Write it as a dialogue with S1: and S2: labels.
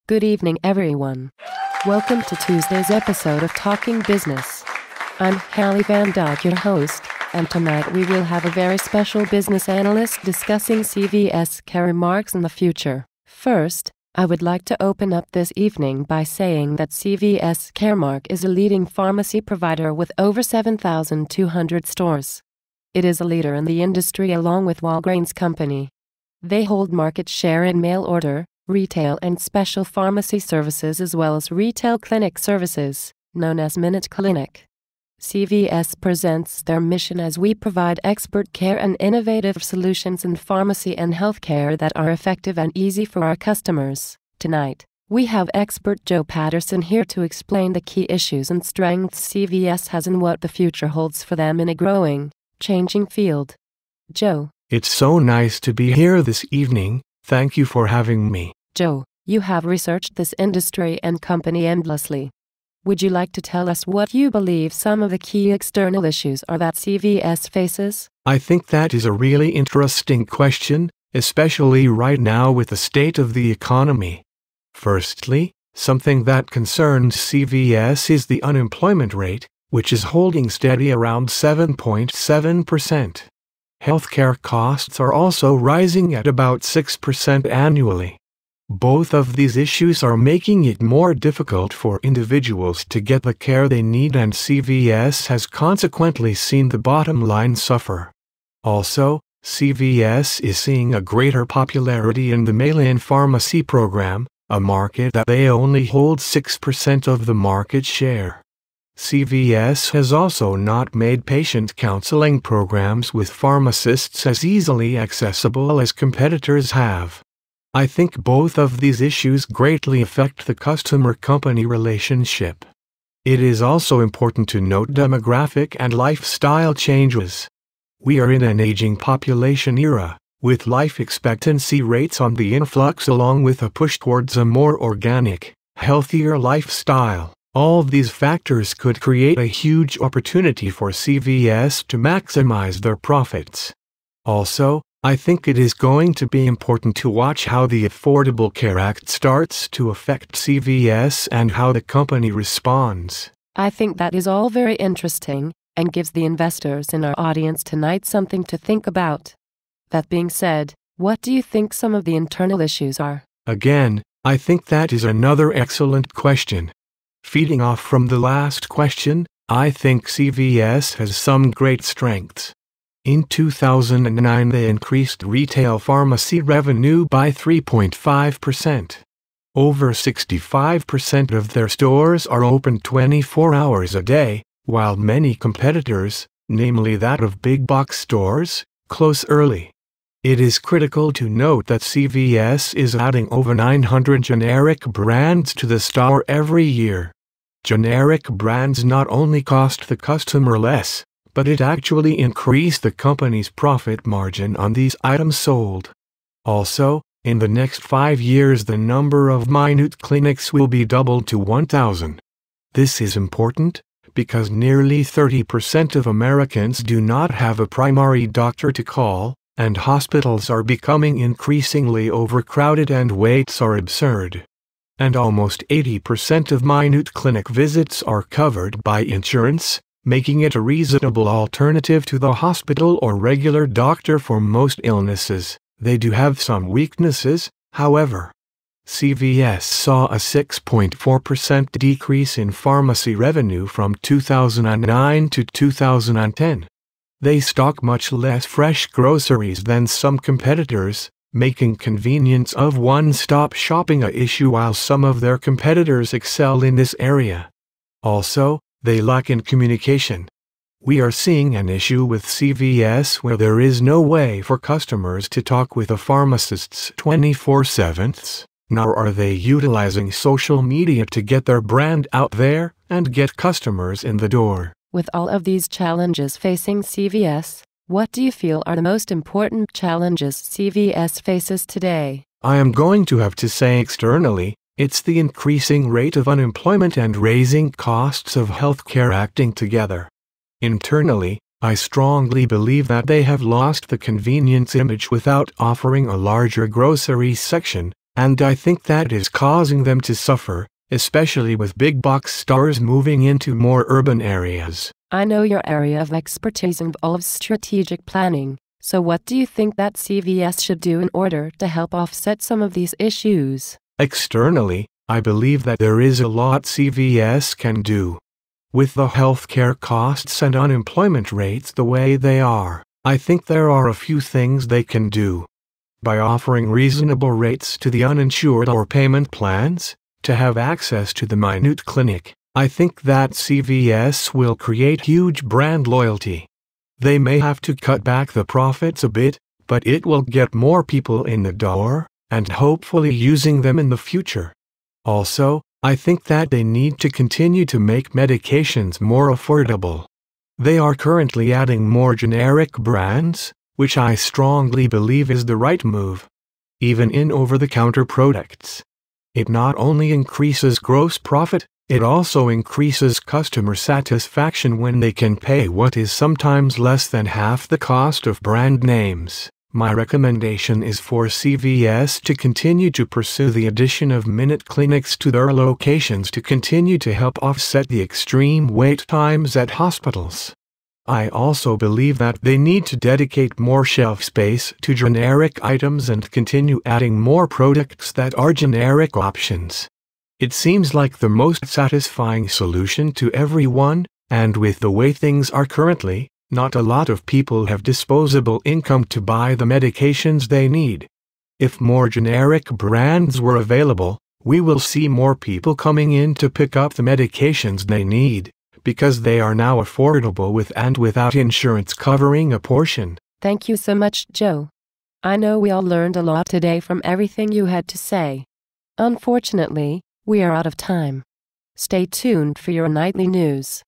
S1: Good evening, everyone. Welcome to Tuesday's episode of Talking Business. I'm Hallie Van Dyke, your host, and tonight we will have a very special business analyst discussing CVS Caremarks in the future. First, I would like to open up this evening by saying that CVS Caremark is a leading pharmacy provider with over 7,200 stores. It is a leader in the industry along with Walgreens Company. They hold market share in mail order, retail and special pharmacy services as well as retail clinic services, known as Minute Clinic. CVS presents their mission as we provide expert care and innovative solutions in pharmacy and healthcare that are effective and easy for our customers. Tonight, we have expert Joe Patterson here to explain the key issues and strengths CVS has and what the future holds for them in a growing, changing field. Joe.
S2: It's so nice to be here this evening. Thank you for having me.
S1: Joe, you have researched this industry and company endlessly. Would you like to tell us what you believe some of the key external issues are that CVS faces?
S2: I think that is a really interesting question, especially right now with the state of the economy. Firstly, something that concerns CVS is the unemployment rate, which is holding steady around 7.7%. Healthcare costs are also rising at about 6% annually. Both of these issues are making it more difficult for individuals to get the care they need, and CVS has consequently seen the bottom line suffer. Also, CVS is seeing a greater popularity in the mail-in pharmacy program, a market that they only hold 6% of the market share. CVS has also not made patient counseling programs with pharmacists as easily accessible as competitors have. I think both of these issues greatly affect the customer-company relationship. It is also important to note demographic and lifestyle changes. We are in an aging population era, with life expectancy rates on the influx along with a push towards a more organic, healthier lifestyle. All these factors could create a huge opportunity for CVS to maximize their profits. Also, I think it is going to be important to watch how the Affordable Care Act starts to affect CVS and how the company responds.
S1: I think that is all very interesting and gives the investors in our audience tonight something to think about. That being said, what do you think some of the internal issues are?
S2: Again, I think that is another excellent question. Feeding off from the last question, I think CVS has some great strengths. In 2009 they increased retail pharmacy revenue by 3.5%. Over 65% of their stores are open 24 hours a day, while many competitors, namely that of big box stores, close early. It is critical to note that CVS is adding over 900 generic brands to the store every year. Generic brands not only cost the customer less, but it actually increased the company's profit margin on these items sold. Also, in the next 5 years the number of Minute clinics will be doubled to 1,000. This is important, because nearly 30% of Americans do not have a primary doctor to call, and hospitals are becoming increasingly overcrowded and waits are absurd. And almost 80% of Minute clinic visits are covered by insurance, making it a reasonable alternative to the hospital or regular doctor for most illnesses. They do have some weaknesses, however. CVS saw a 6.4% decrease in pharmacy revenue from 2009 to 2010. They stock much less fresh groceries than some competitors, making convenience of one-stop shopping a issue while some of their competitors excel in this area. Also, they lack in communication. We are seeing an issue with CVS where there is no way for customers to talk with the pharmacists 24/7, nor are they utilizing social media to get their brand out there and get customers in the door.
S1: With all of these challenges facing CVS, what do you feel are the most important challenges CVS faces today?
S2: I am going to have to say externally, it's the increasing rate of unemployment and raising costs of healthcare acting together. Internally, I strongly believe that they have lost the convenience image without offering a larger grocery section, And I think that is causing them to suffer, especially with big box stores moving into more urban areas.
S1: I know your area of expertise involves strategic planning, so what do you think that CVS should do in order to help offset some of these issues?
S2: Externally, I believe that there is a lot CVS can do. With the healthcare costs and unemployment rates the way they are, I think there are a few things they can do. By offering reasonable rates to the uninsured or payment plans, to have access to the minute clinic, I think that CVS will create huge brand loyalty. They may have to cut back the profits a bit, but it will get more people in the door, and hopefully using them in the future. Also, I think that they need to continue to make medications more affordable. They are currently adding more generic brands, which I strongly believe is the right move. Even in over-the-counter products. It not only increases gross profit, it also increases customer satisfaction when they can pay what is sometimes less than half the cost of brand names. My recommendation is for CVS to continue to pursue the addition of minute clinics to their locations to continue to help offset the extreme wait times at hospitals. I also believe that they need to dedicate more shelf space to generic items and continue adding more products that are generic options. It seems like the most satisfying solution to everyone, and with the way things are currently, not a lot of people have disposable income to buy the medications they need. If more generic brands were available, we will see more people coming in to pick up the medications they need, because they are now affordable with and without insurance covering a portion.
S1: Thank you so much, Joe. I know we all learned a lot today from everything you had to say. Unfortunately, we are out of time. Stay tuned for your nightly news.